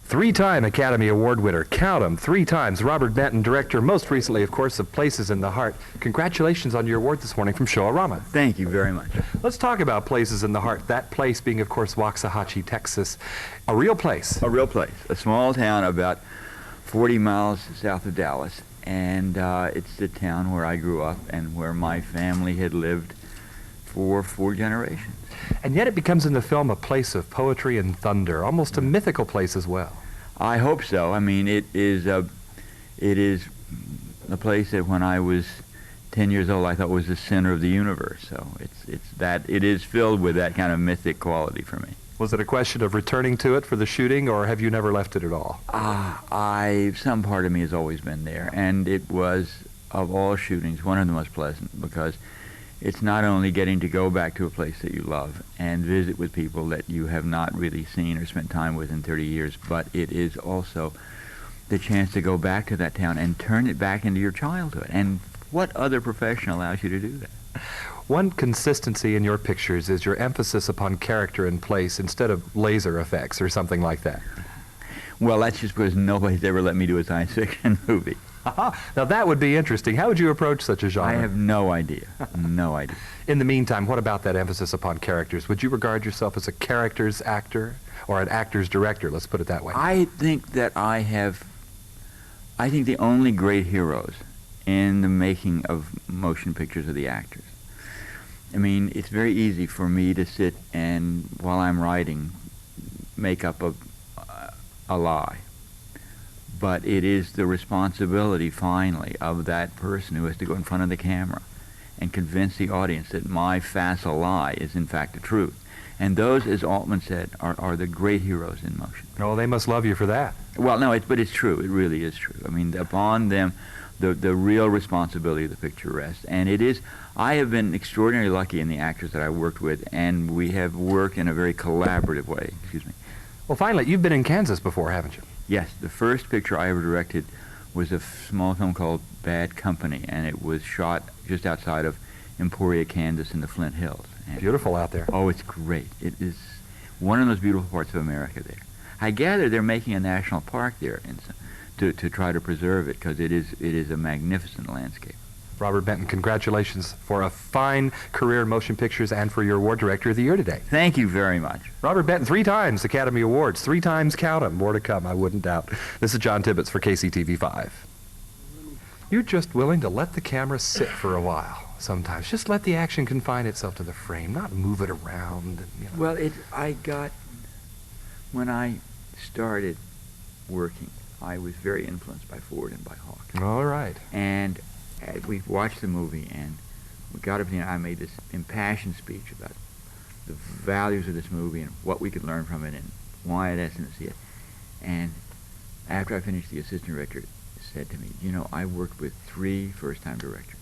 Three-time Academy Award winner, count 'em, 3 times, Robert Benton, director, most recently, of course, of Places in the Heart. Congratulations on your award this morning from Shoah-Rama. Thank you very much. Let's talk about Places in the Heart, that place being, of course, Waxahachie, Texas. A real place. A real place, a small town about 40 miles south of Dallas, and it's the town where I grew up and where my family had lived for 4 generations. And yet it becomes in the film a place of poetry and thunder, almost a mythical place as well. I hope so. I mean, it is a place that when I was 10 years old I thought was the center of the universe. So it is filled with that kind of mythic quality for me. Was it a question of returning to it for the shooting, or have you never left it at all? Some part of me has always been there, and it was, of all shootings, one of the most pleasant, because it's not only getting to go back to a place that you love and visit with people that you have not really seen or spent time with in 30 years, but it is also the chance to go back to that town and turn it back into your childhood. And what other profession allows you to do that? One consistency in your pictures is your emphasis upon character and place instead of laser effects or something like that. Well, that's just because nobody's ever let me do a science fiction movie. Now that would be interesting. How would you approach such a genre? I have no idea. No idea. In the meantime, what about that emphasis upon characters? Would you regard yourself as a character's actor or an actor's director? Let's put it that way. I think that I think the only great heroes in the making of motion pictures are the actors. I mean, it's very easy for me to sit and, while I'm writing, make up a lie. But it is the responsibility, finally, of that person who has to go in front of the camera and convince the audience that my facile lie is, in fact, the truth. And those, as Altman said, are the great heroes in motion. Oh, they must love you for that. Well, no, but it's true. It really is true. I mean, upon them, the real responsibility of the picture rests. And it is, I have been extraordinarily lucky in the actors that I worked with, and we have worked in a very collaborative way. Excuse me. Well, finally, you've been in Kansas before, haven't you? Yes, the first picture I ever directed was a small film called Bad Company, and it was shot just outside of Emporia, Kansas, in the Flint Hills. And beautiful out there. Oh, it's great. It is one of those beautiful parts of America there. I gather they're making a national park there to try to preserve it, because it is a magnificent landscape. Robert Benton, congratulations for a fine career in motion pictures and for your award Director of the Year today. Thank you very much. Robert Benton, 3 times Academy Awards, 3 times count 'em, more to come, I wouldn't doubt. This is John Tibbetts for KCTV5. You're just willing to let the camera sit for a while sometimes. Just let the action confine itself to the frame, not move it around. Well, when I started working, I was very influenced by Ford and by Hawke. All right. And we watched the movie, and we got up and I made this impassioned speech about the values of this movie and what we could learn from it and why it has to see it. And after I finished, the assistant director said to me, "You know, I worked with 3 first-time directors.